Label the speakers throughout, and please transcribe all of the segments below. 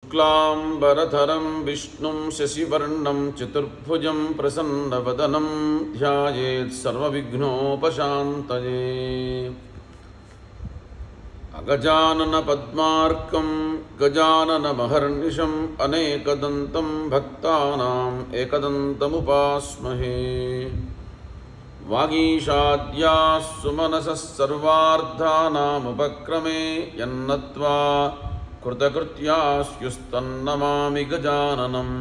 Speaker 1: शुक्लांबरधरं विष्णुं शशिवर्णं चतुर्भुजं प्रसन्नवदनं ध्यायेत् सर्वविघ्नोपशान्तये। अगजाननपद्मार्कं गजाननमहर्निशम् अनेकदन्तं भक्तानाम् एकदन्तमुपास्महे। वागीशाद्याः सुमनसः सर्वार्थानामुपक्रमे यन्नत्वा कृतकृत्यास्युस्तन्नमामि गजाननम्।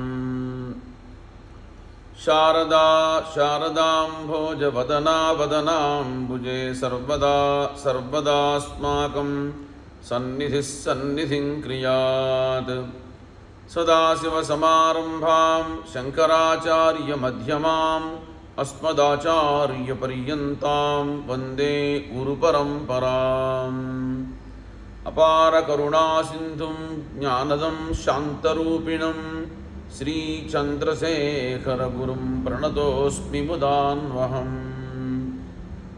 Speaker 1: शारदा शारदाम्भोजवदना वदनाम्बुजे सर्वदा सर्वदास्माकं सन्निधिः सन्निधिं क्रियात्। सदाशिवसमारम्भां शङ्कराचार्यमध्यमाम् अस्मदाचार्यपर्यन्तां वन्दे गुरुपरम्पराम्। अपारकरुणासिन्धुं ज्ञानदं शान्तरूपिणं श्रीचन्द्रशेखरगुरुं प्रणतोऽस्मि मुदान्वहम्।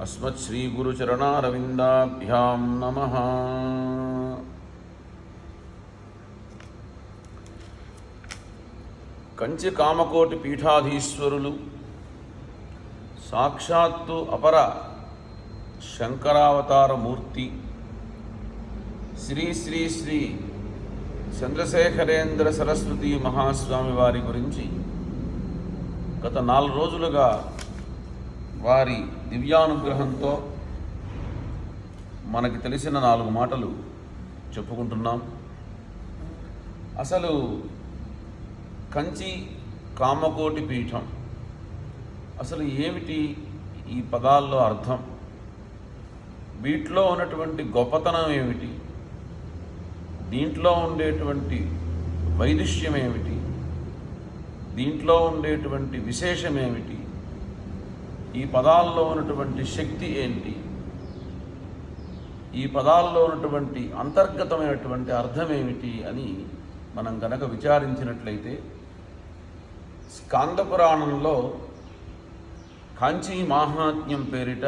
Speaker 1: अस्मत्श्रीगुरुचरणारविन्दाभ्यां नमः। కంచి కామకోటి పీఠాధీశ్వరులు సాక్షాత్తు అపర శంకరావతారమూర్తి శ్రీ శ్రీ శ్రీ చంద్రశేఖరేంద్ర సరస్వతి మహాస్వామి వారి గురించి గత 4 రోజులుగా వారి దివ్యానుగ్రహంతో మనకి తెలిసిన 4 మాటలు చెప్పుకుంటున్నాం. అసలు కంచి కామకోటి పీఠం అసలు ఏమిటి, ఈ పదాల్లో అర్థం, వీటిలో ఉన్నటువంటి గొప్పతనం ఏమిటి, దీంట్లో ఉండేటువంటి వైదుష్యం ఏమిటి, దీంట్లో ఉండేటువంటి విశేషం ఏమిటి, ఈ పదాల్లో ఉన్నటువంటి శక్తి ఏంటి, ఈ పదాల్లో ఉన్నటువంటి అంతర్గతమైనటువంటి అర్థం ఏమిటి అని మనం కనుక విచారించినట్లయితే స్కాంద పురాణంలో కాంచీ మాహాత్మ్యం పేరిట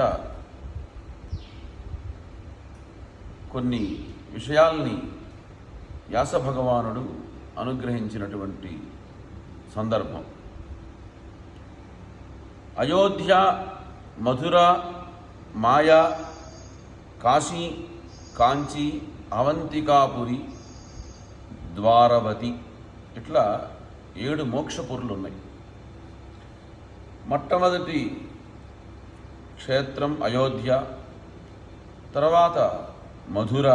Speaker 1: కొన్ని విషయాల్ని వ్యాస భగవానుడు అనుగ్రహించినటువంటి సందర్భం. అయోధ్య, మధుర, మాయా, కాశీ, కాంచీ, అవంతికాపురి, ద్వారవతి, ఇట్లా 7 మోక్షపురులు ఉన్నాయి. మొట్టమొదటి క్షేత్రం అయోధ్య, తర్వాత మధుర,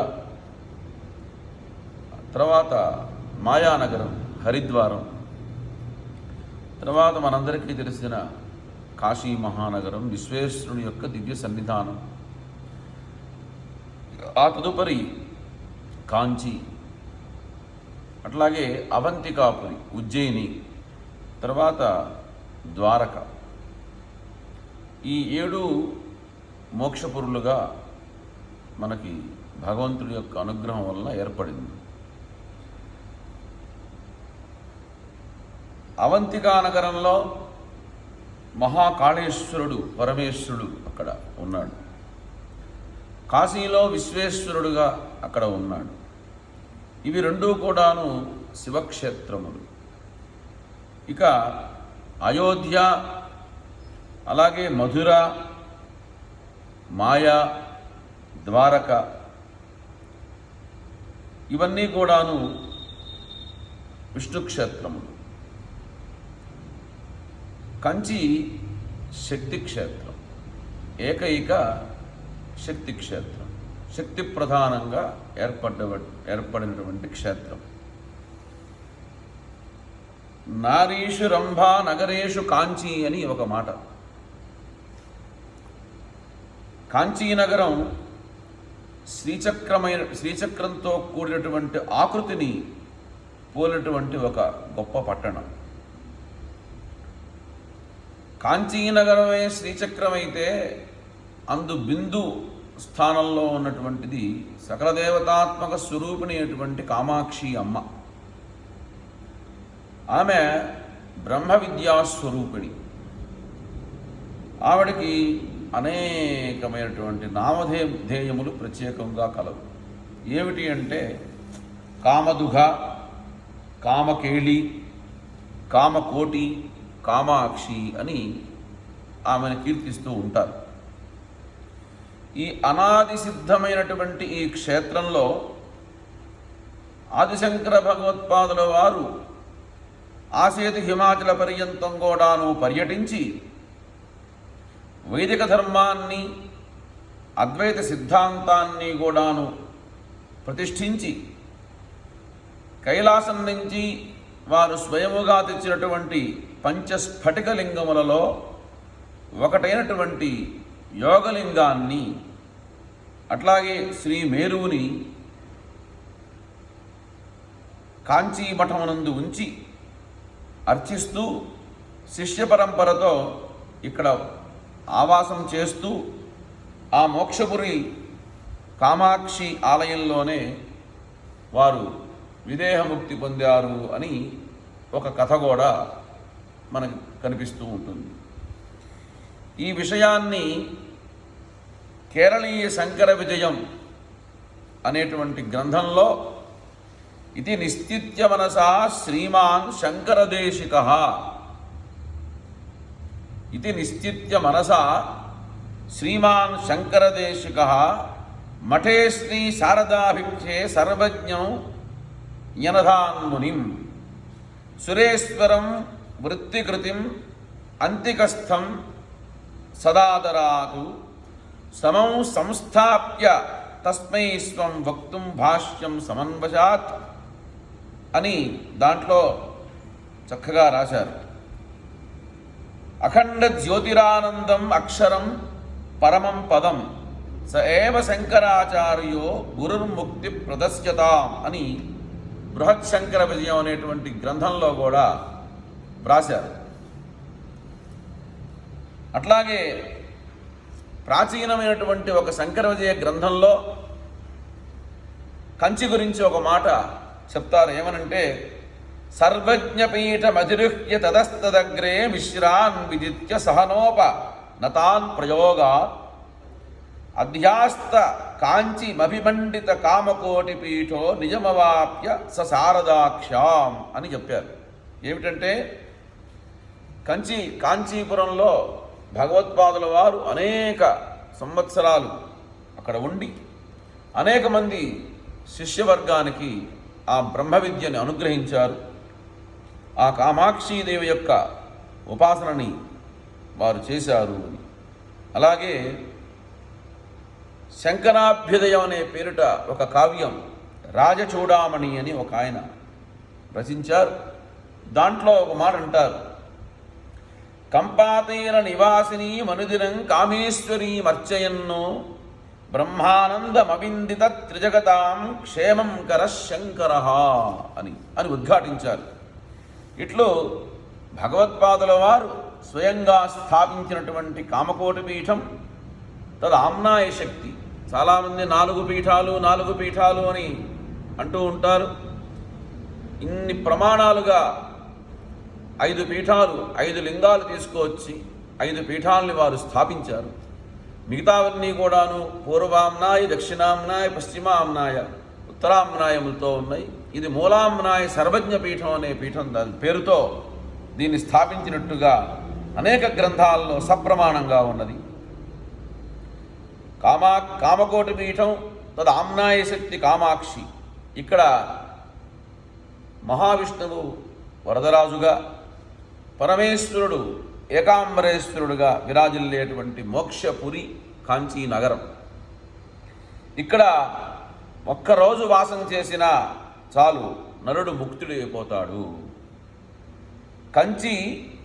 Speaker 1: తర్వాత మాయానగరం హరిద్వారం, తర్వాత మనందరికీ తెలిసిన కాశీ మహానగరం విశ్వేశ్వరుని యొక్క దివ్య సన్నిధానం, ఆ తదుపరి కాంచీ, అట్లాగే అవంతికాపురి ఉజ్జయిని, తర్వాత ద్వారక. ఈ 7 మోక్షపురులుగా మనకి భగవంతుడి యొక్క అనుగ్రహం వలన ఏర్పడింది. అవంతికా నగరంలో మహాకాళేశ్వరుడు పరమేశ్వరుడు అక్కడ ఉన్నాడు. కాశీలో విశ్వేశ్వరుడుగా అక్కడ ఉన్నాడు. ఇవి 2 కూడాను శివక్షేత్రములు. ఇక అయోధ్య, అలాగే మధుర, మాయా, ద్వారక, ఇవన్నీ కూడాను విష్ణుక్షేత్రములు. కంచి శక్తి క్షేత్రం, ఏకైక శక్తి క్షేత్రం, శక్తి ప్రధానంగా ఏర్పడినటువంటి క్షేత్రం. నారీషు రంభా నగరేషు కాంచీ అని ఒక మాట. కాంచీనగరం శ్రీచక్రంతో కూడినటువంటి ఆకృతిని పోలినటువంటి ఒక గొప్ప పట్టణం. కాంచీనగరమే శ్రీచక్రమైతే అందు బిందు స్థానంలో ఉన్నటువంటిది సకల దేవతాత్మక స్వరూపిణి అయినటువంటి కామాక్షి అమ్మ. ఆమె బ్రహ్మ విద్యాస్వరూపిణి. ఆవిడకి అనేకమైనటువంటి నామధేయములు ప్రత్యేకంగా కలవు. ఏమిటి అంటే కామదుఘ, కామకేళి, కామకోటి, కామాక్షి అని ఆమెను కీర్తిస్తూ ఉంటారు. ఈ అనాది సిద్ధమైనటువంటి ఈ క్షేత్రంలో ఆదిశంకర భగవత్పాదుల వారు ఆసేతు హిమాచల పర్యంతం కూడాను పర్యటించి వైదిక ధర్మాన్ని, అద్వైత సిద్ధాంతాన్ని కూడాను ప్రతిష్ఠించి కైలాసం నుంచి వారు స్వయముగా తెచ్చినటువంటి పంచస్ఫటికలింగములలో ఒకటైనటువంటి యోగలింగాన్ని, అట్లాగే శ్రీ మేరువుని కాంచీ మఠమునందు ఉంచి అర్చిస్తూ శిష్య పరంపరతో ఇక్కడ ఆవాసం చేస్తూ ఆ మోక్షపురి కామాక్షి ఆలయంలోనే వారు విదేహముక్తి పొందారు అని ఒక కథ కూడా మనకు కనిపిస్తూ ఉంటుంది. ఈ విషయాన్ని కేరళీయ శంకర విజయం అనేటువంటి గ్రంథంలో ఇది నిశ్చిత్య మనసా శ్రీమాన్ శంకరదేశికః, ఇది నిశ్చిత్య మనసా శ్రీమాన్ శంకరదేశికః మఠే శ్రీ శారదాభిక్షే సర్వజ్ఞం యనధాన్మునిం సురేశ్వరం వృత్తికృతిం అంతికస్థం సదాదరాతు సమం సంస్థాప్య తస్మై స్వం వక్తుం భాష్యం సమన్వశాత్ అని దాంట్లో చక్కగా రాశారు. అఖండ జ్యోతిరానందం అక్షరం పరమం పదం స ఏవ శంకరాచార్యో గురుర్ముక్తి ప్రదస్యతాం అని బృహత్ శంకర విజయం అనేటువంటి గ్రంథంలో కూడా వ్రాశారు. అట్లాగే ప్రాచీనమైనటువంటి ఒక శంకర విజయ గ్రంథంలో కంచి గురించి ఒక మాట చెప్తారు. ఏమనంటే సర్వజ్ఞపీఠమధిరుహ్య తదస్తదగ్రే మిశ్రాన్ విజిత్య సహనోప నతాన్ ప్రయోగా అధ్యాస్త కాంచిమభిమండిత కామకోటి పీఠో నిజమవాప్య సశారదాక్షాం అని చెప్పారు. ఏమిటంటే కాంచీపురంలో భగవత్పాదుల వారు అనేక సంవత్సరాలు అక్కడ ఉండి అనేక మంది శిష్యవర్గానికి ఆ బ్రహ్మ విద్యని అనుగ్రహించారు. ఆ కామాక్షీదేవి యొక్క ఉపాసనని వారు చేశారు అని. అలాగే శంకరాభ్యుదయం అనే పేరిట ఒక కావ్యం రాజచూడామణి అని ఒక ఆయన రచించారు. దాంట్లో ఒక మాట అంటారు, కంపాతీర నివాసిని మనుదినం కామేశ్వరీమర్చయన్నో బ్రహ్మానందమవిందిత త్రిజగతాం క్షేమం కర శంకర అని ఉద్ఘాటించారు. ఇట్లు భగవత్పాదుల వారు స్వయంగా స్థాపించినటువంటి కామకోటి పీఠం తదామ్నాయ శక్తి. చాలామంది 4 పీఠాలు అని అంటూ ఉంటారు. ఇన్ని ప్రమాణాలుగా 5 పీఠాలు 5 లింగాలు తీసుకువచ్చి 5 పీఠాలని వారు స్థాపించారు. మిగతావన్నీ కూడాను పూర్వామ్నాయ, దక్షిణామ్నాయ, పశ్చిమామ్నాయ, ఉత్తరామ్నాయములతో ఉన్నాయి. ఇది మూలామ్నాయ సర్వజ్ఞ పీఠం అనే పీఠం దాని పేరుతో దీన్ని స్థాపించినట్టుగా అనేక గ్రంథాల్లో సప్రమాణంగా ఉన్నది. కామకోటి పీఠం తదామ్నాయ శక్తి కామాక్షి. ఇక్కడ మహావిష్ణువు వరదరాజుగా, పరమేశ్వరుడు ఏకాంబరేశ్వరుడుగా విరాజిల్లేటువంటి మోక్షపురి కాంచీ నగరం. ఇక్కడ ఒక్కరోజు వాసం చేసినా చాలు నరుడు ముక్తుడైపోతాడు. కంచి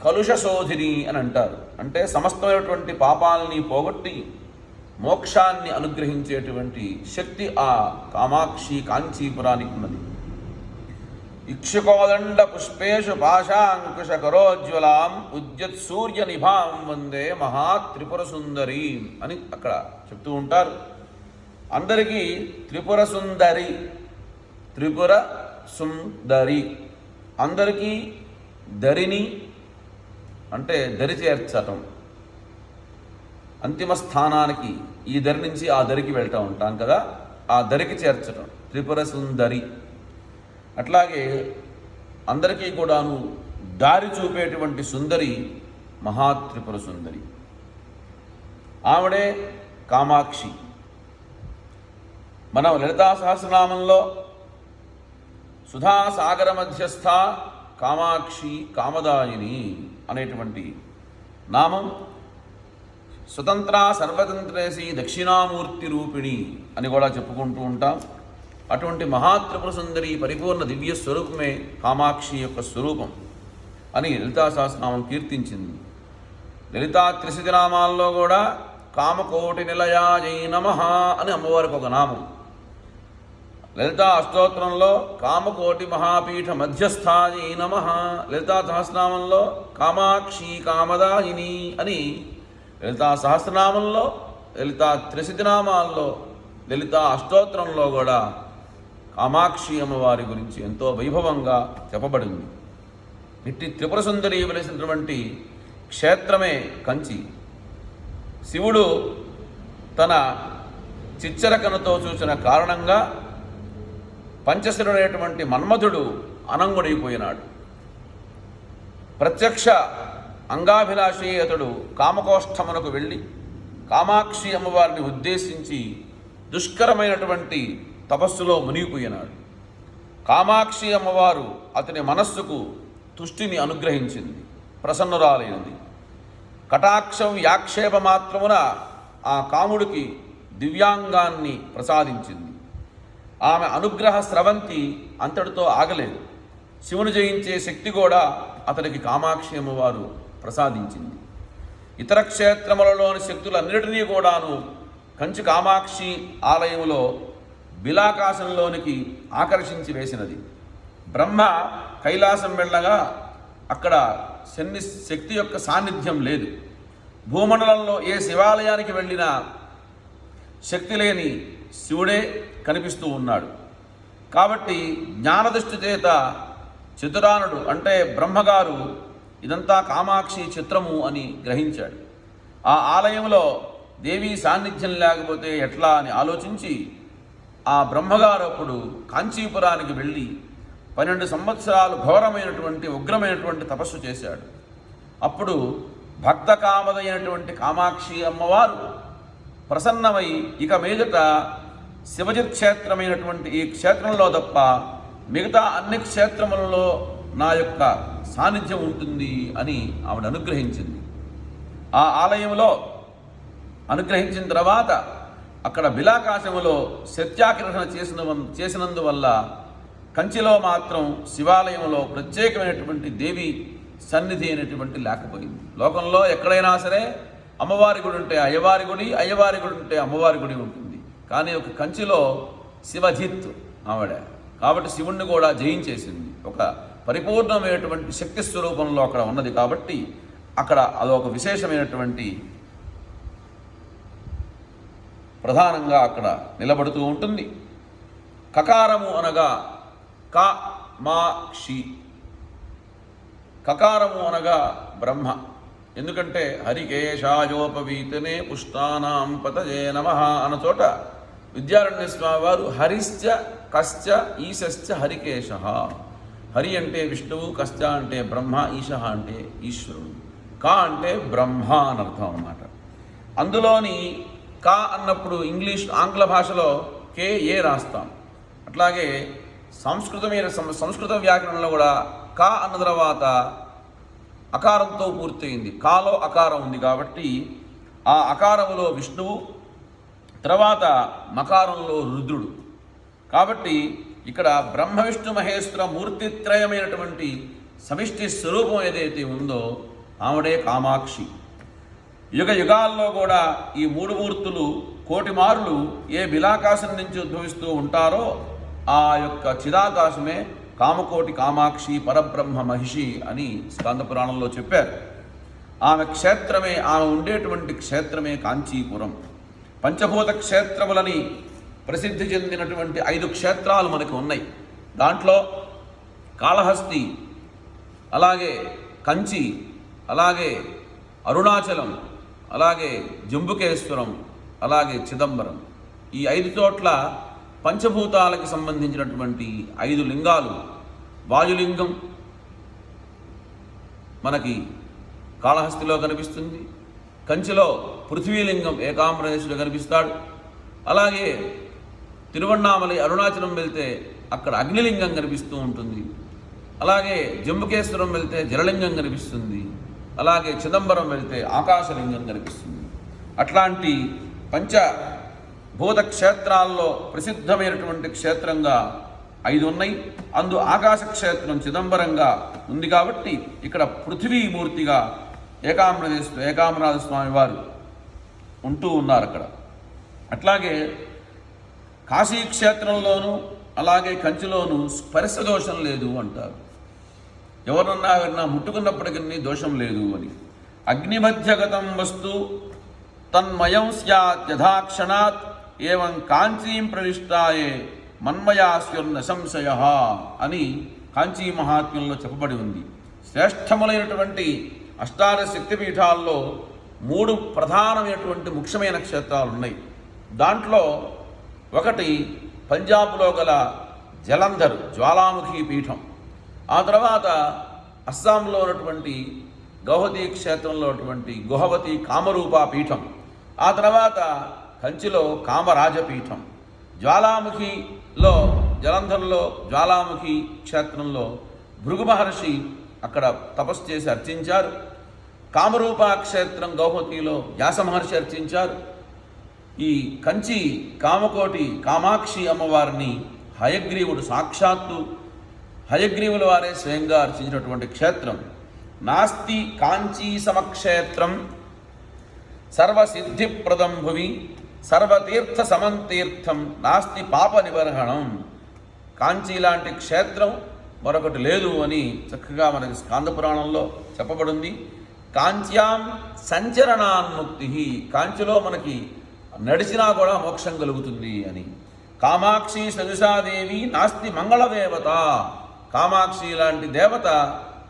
Speaker 1: కలుషశోధిని అని అంటారు. అంటే సమస్తమైనటువంటి పాపాలని పోగొట్టి మోక్షాన్ని అనుగ్రహించేటువంటి శక్తి ఆ కామాక్షి కాంచీపురానికి ఉన్నది. ఇక్షుకోదండ పుష్పేషు పాశాంకుశ కరోజ్వలాం ఉద్యత్ సూర్య నిభాం వందే మహాత్రిపుర సుందరి అని అక్కడ చెప్తూ ఉంటారు. అందరికీ త్రిపుర సుందరి అందరికీ దరిని అంటే దరి చేర్చటం, అంతిమ స్థానానికి ఈ దరి నుంచి ఆ దరికి వెళ్తూ ఉంటాం కదా, ఆ దరికి చేర్చటం త్రిపుర సుందరి. అట్లాగే అందరికీ కూడాను దారి చూపేటువంటి సుందరి మహాత్రిపుర సుందరి. ఆవిడే కామాక్షి. మనం లలితా సహస్రనామంలో సుధాసాగర మధ్యస్థ కామాక్షి కామదాయిని అనేటువంటి నామం, స్వతంత్ర సర్వతంత్రేసి దక్షిణామూర్తి రూపిణి అని కూడా చెప్పుకుంటూ ఉంటాం. అటువంటి మహాత్రిపుర సుందరి పరిపూర్ణ దివ్య స్వరూపమే కామాక్షి యొక్క స్వరూపం అని లలితా సహస్రనామం కీర్తించింది. లలితా త్రిశతి నామాల్లో కూడా కామకోటి నిలయాయై నమః అని అమ్మవారికి ఒక నామం. లలితా అష్టోత్తరంలో కామకోటి మహాపీఠ మధ్యస్థాయై నమః, లలితా సహస్రనామంలో కామాక్షి కామదాయిని అని, లలితా సహస్రనామంలో, లలితా త్రిశతి నామాల్లో, లలితా అష్టోత్తరంలో కూడా కామాక్షి అమ్మవారి గురించి ఎంతో వైభవంగా చెప్పబడింది. ఇట్టి త్రిపుర సుందరి వెలిసినటువంటి క్షేత్రమే కంచి. శివుడు తన చిచ్చరకనతో చూసిన కారణంగా పంచశరుడైనటువంటి మన్మధుడు అనంగుడైపోయినాడు. ప్రత్యక్ష అంగాభిలాషి అతడు కామకోష్ఠమునకు వెళ్ళి కామాక్షి అమ్మవారిని ఉద్దేశించి దుష్కరమైనటువంటి తపస్సులో మునిగిపోయినాడు. కామాక్షి అమ్మవారు అతని మనస్సుకు తుష్టిని అనుగ్రహించింది, ప్రసన్నురాలైనది. కటాక్షం యాక్షేప మాత్రమున ఆ కాముడికి దివ్యాంగాన్ని ప్రసాదించింది. ఆమె అనుగ్రహ స్రవంతి అంతటితో ఆగలేదు. శివుని జయించే శక్తి కూడా అతనికి కామాక్షి అమ్మవారు ప్రసాదించింది. ఇతర క్షేత్రములలోని శక్తులన్నిటినీ కూడాను కంచి కామాక్షి ఆలయంలో బిలాకాశంలోనికి ఆకర్షించి వేసినది. బ్రహ్మ కైలాసం వెళ్ళగా అక్కడ శక్తి యొక్క సాన్నిధ్యం లేదు. భూమండలంలో ఏ శివాలయానికి వెళ్ళినా శక్తి లేని శివుడే కనిపిస్తూ ఉన్నాడు. కాబట్టి జ్ఞానదృష్టి చేత చతురానుడు అంటే బ్రహ్మగారు ఇదంతా కామాక్షి చిత్రము అని గ్రహించాడు. ఆ ఆలయంలో దేవీ సాన్నిధ్యం లేకపోతే ఎట్లా అని ఆలోచించి ఆ బ్రహ్మగారు అప్పుడు కాంచీపురానికి వెళ్ళి 12 సంవత్సరాలు ఘోరమైనటువంటి ఉగ్రమైనటువంటి తపస్సు చేశాడు. అప్పుడు భక్త కామదైనటువంటి కామాక్షి అమ్మవారు ప్రసన్నమై ఇక మీదట శివజిత్ క్షేత్రమైనటువంటి ఈ క్షేత్రంలో తప్ప మిగతా అన్ని క్షేత్రములలో నా యొక్క సాన్నిధ్యం ఉంటుంది అని ఆవిడ అనుగ్రహించింది. ఆ ఆలయంలో అనుగ్రహించిన తర్వాత అక్కడ బిలాకాశములో సత్యాగ్రహణ చేసినందువల్ల కంచిలో మాత్రం శివాలయంలో ప్రత్యేకమైనటువంటి దేవి సన్నిధి అనేటువంటి లేకపోయింది. లోకంలో ఎక్కడైనా సరే అమ్మవారి గుడి ఉంటే అయ్యవారి గుడి, అయ్యవారి గుడి ఉంటే అమ్మవారి గుడి ఉంటుంది. కానీ ఒక కంచిలో శివజిత్ ఆవిడ, కాబట్టి శివుణ్ణి కూడా జయించేసింది. ఒక పరిపూర్ణమైనటువంటి శక్తి స్వరూపంలో అక్కడ ఉన్నది కాబట్టి అక్కడ అదొక విశేషమైనటువంటి ప్రధానంగా అక్కడ నిలబడుతూ ఉంటుంది. కకారము అనగా క మా క్షి, కకారము అనగా బ్రహ్మ. ఎందుకంటే హరికేశాయోపవీతనే పుష్టానాం పతజే నమః అన్న చోట విద్యారణ్య స్వామి వారు హరిశ్చ కశ్చ ఈశశ్చ హరికేశ, హరి అంటే విష్ణువు, కశ్చ అంటే బ్రహ్మ, ఈశ అంటే ఈశ్వరుడు, కా అంటే బ్రహ్మ అని అర్థం అన్నమాట. అందులోని కా అన్నప్పుడు ఆంగ్ల భాషలో కే ఏ రాస్తాం. అట్లాగే సంస్కృత వ్యాకరణంలో కూడా కా అన్న తర్వాత అకారంతో పూర్తయింది. కాలో అకారం ఉంది కాబట్టి ఆ అకారములో విష్ణువు, తర్వాత మకారంలో రుద్రుడు. కాబట్టి ఇక్కడ బ్రహ్మ విష్ణు మహేశ్వర మూర్తిత్రయమైనటువంటి సమిష్టి స్వరూపం ఏదైతే ఉందో ఆవిడే కామాక్షి. యుగ యుగాల్లో కూడా ఈ 3 మూర్తులు కోటి మారులు ఏ బిలాకాశం నుంచి ఉద్భవిస్తూ ఉంటారో ఆ యొక్క చిదాకాశమే కామకోటి కామాక్షి పరబ్రహ్మ మహిషి అని స్కంద పురాణంలో చెప్పారు. ఆమె క్షేత్రమే, ఆమె ఉండేటువంటి క్షేత్రమే కాంచీపురం. పంచభూత క్షేత్రములని ప్రసిద్ధి చెందినటువంటి 5 క్షేత్రాలు మనకు ఉన్నాయి. దాంట్లో కాళహస్తి, అలాగే కంచి, అలాగే అరుణాచలం, అలాగే జంబుకేశ్వరం, అలాగే చిదంబరం. ఈ 5 చోట్ల పంచభూతాలకి సంబంధించినటువంటి 5 లింగాలు వాయులింగం మనకి కాళహస్తిలో కనిపిస్తుంది. కంచిలో పృథ్వీలింగం ఏకాంబరేశ్వరుడు కనిపిస్తాడు. అలాగే తిరువణ్ణామలై అరుణాచలం వెళ్తే అక్కడ అగ్నిలింగం కనిపిస్తూ ఉంటుంది. అలాగే జంబుకేశ్వరం వెళ్తే జలలింగం కనిపిస్తుంది. అలాగే చిదంబరం వెళ్తే ఆకాశలింగం కనిపిస్తుంది. అట్లాంటి పంచభూత క్షేత్రాల్లో ప్రసిద్ధమైనటువంటి క్షేత్రంగా 5 ఉన్నాయి. అందు ఆకాశ క్షేత్రం చిదంబరంగా ఉంది కాబట్టి ఇక్కడ పృథ్వీమూర్తిగా ఏకాంబరనాథ స్వామి వారు ఉంటూ ఉన్నారు అక్కడ. అట్లాగే కాశీ క్షేత్రంలోనూ అలాగే కంచిలోనూ స్పర్శ దోషం లేదు అంటారు. ఎవరన్నా ముట్టుకున్నప్పటికీ దోషం లేదు అని. అగ్నిమధ్యగతం వస్తు తన్మయం స్యాత్ యథాక్షణాత్ ఏవం కాంచీం ప్రవిష్టాయే మన్మయాస్యుర్న సంశయ అని కాంచీ మహాత్మ్యంలో చెప్పబడి ఉంది. శ్రేష్టములైనటువంటి అష్టాదశ శక్తిపీఠాల్లో 3 ప్రధానమైనటువంటి ముఖ్యమైన క్షేత్రాలు ఉన్నాయి. దాంట్లో ఒకటి పంజాబ్లో గల జలంధర్ జ్వాలాముఖి పీఠం, ఆ తర్వాత అస్సాంలో ఉన్నటువంటి గౌహతి క్షేత్రంలో ఉన్నటువంటి గుహవతి కామరూపా పీఠం, ఆ తర్వాత కంచిలో కామరాజపీఠం. జ్వాలాముఖిలో జలంధర్లో జ్వాలాముఖి క్షేత్రంలో భృగు మహర్షి అక్కడ తపస్సు చేసి అర్చించారు. కామరూపా క్షేత్రం గౌహతిలో వ్యాస మహర్షి అర్చించారు. ఈ కంచి కామకోటి కామాక్షి అమ్మవారిని హయగ్రీవుడు సాక్షాత్తు హయగ్రీవుల వారే స్వయంగా అర్చించినటువంటి క్షేత్రం. నాస్తి కాంచీ సమక్షేత్రం సర్వసిద్ధిప్రదం భువి సర్వతీర్థ సమంతీర్థం నాస్తి పాప నిబర్హణం. కాంచీ లాంటి క్షేత్రం మరొకటి లేదు అని చక్కగా మనకి స్కాంద పురాణంలో చెప్పబడింది. కాంచ్యాం సంచరణాన్ముక్తి, కాంచిలో మనకి నడిచినా కూడా మోక్షం కలుగుతుంది అని. కామాక్షి సదృశాదేవి నాస్తి మంగళదేవత, కామాక్షి లాంటి దేవత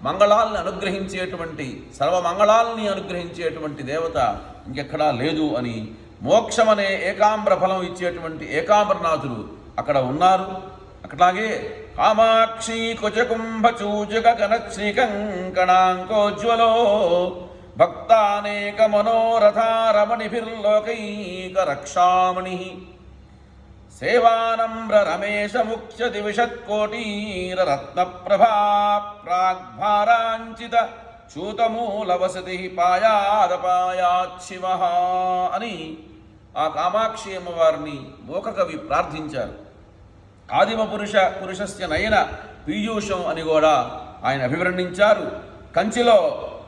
Speaker 1: మంగళాలను అనుగ్రహించేటువంటి సర్వమంగళాలని అనుగ్రహించేటువంటి దేవత ఇంకెక్కడా లేదు అని. మోక్షం అనే ఏకాంబర ఫలం ఇచ్చేటువంటి ఏకాంబరనాథులు అక్కడ ఉన్నారు. అట్లాగే కామాక్షి కుచకుంభచూచక కనశ్రీకంకణాంకోజ్వలో భక్తానేక మనోరథారమణిభిర్లోకైక రక్షామణి సేవానమ్ర రమేశ ముఖ్య దివిషత్కోటీర రత్నప్రభా ప్రాగ్భారాంచిత చూతమూలవసతి పాయాదపాయాశివ అని ఆ కామాక్షి అమ్మవారిని మోకకవి ప్రార్థించారు. ఆదిమ పురుషస్య నయన పీయూషం అని కూడా ఆయన అభివర్ణించారు. కంచిలో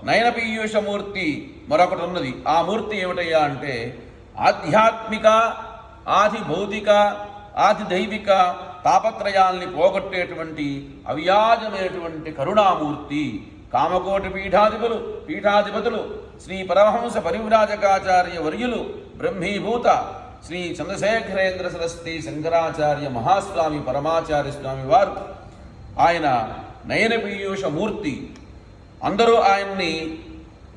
Speaker 1: నయన పీయూషమూర్తి మరొకటి ఉన్నది. ఆ మూర్తి ఏమిటయ్యా అంటే ఆధ్యాత్మిక ఆది భౌతిక ఆది దైవిక తాపత్రయాల్ని పోగొట్టేటువంటి అవ్యాజమైనటువంటి కరుణామూర్తి. కామకోటి పీఠాధిపతులు శ్రీ పరమహంస పరివ్రాజకాచార్య వర్యులు బ్రహ్మీభూత శ్రీ చంద్రశేఖరేంద్ర సరస్వతి శంకరాచార్య మహాస్వామి పరమాచార్య స్వామి వారు ఆయన నయన పీయూష మూర్తి. అందరూ ఆయన్ని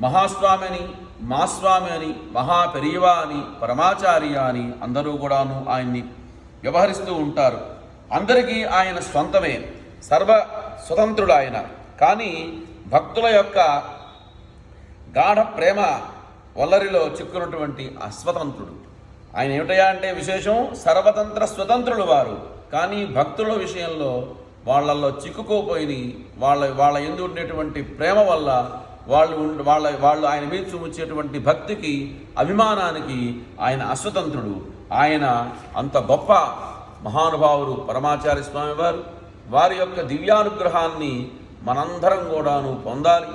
Speaker 1: మహాస్వామి అని, మాస్వామి అని, మహాపెరియవా అని, పరమాచార్య అని అందరూ కూడాను ఆయన్ని వ్యవహరిస్తూ ఉంటారు. అందరికీ ఆయన స్వంతమే, సర్వ స్వతంత్రుడు ఆయన. కానీ భక్తుల యొక్క గాఢ ప్రేమ వల్లరిలో చిక్కున్నటువంటి అస్వతంత్రుడు ఆయన. ఏమిటయా అంటే విశేషం, సర్వతంత్ర స్వతంత్రులు వారు. కానీ భక్తుల విషయంలో వాళ్ళల్లో చిక్కుకోపోయి వాళ్ళ ఎందు ఉండేటువంటి ప్రేమ వల్ల వాళ్ళు ఆయన మీద చూపించేటువంటి భక్తికి అభిమానానికి ఆయన అస్వతంత్రుడు. ఆయన అంత గొప్ప మహానుభావులు పరమాచార్య స్వామి వారు. వారి యొక్క దివ్యానుగ్రహాన్ని మనందరం కూడాను పొందాలి.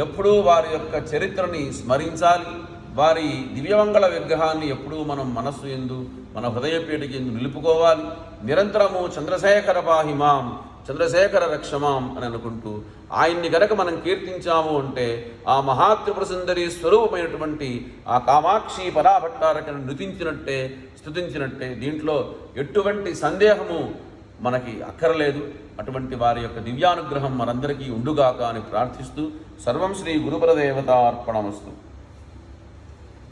Speaker 1: ఎప్పుడూ వారి యొక్క చరిత్రని స్మరించాలి. వారి దివ్యమంగళ విగ్రహాన్ని ఎప్పుడూ మనం మనస్సు ఎందు మన హృదయపేటికి ఎందు నిలుపుకోవాలి. నిరంతరము చంద్రశేఖర పాహిమాం, చంద్రశేఖర రక్షమాం అని అనుకుంటూ ఆయన్ని గనక మనం కీర్తించాము అంటే ఆ మహాత్రిపుర సుందరి స్వరూపమైనటువంటి ఆ కామాక్షి పరాభట్టారకను నృతించినట్టే, స్తుతించినట్టే. దీంట్లో ఎటువంటి సందేహము మనకి అక్కరలేదు. అటువంటి వారి యొక్క దివ్యానుగ్రహం మనందరికీ ఉండుగాక అని ప్రార్థిస్తూ సర్వం శ్రీ గురుపరదేవతార్పణమస్తు.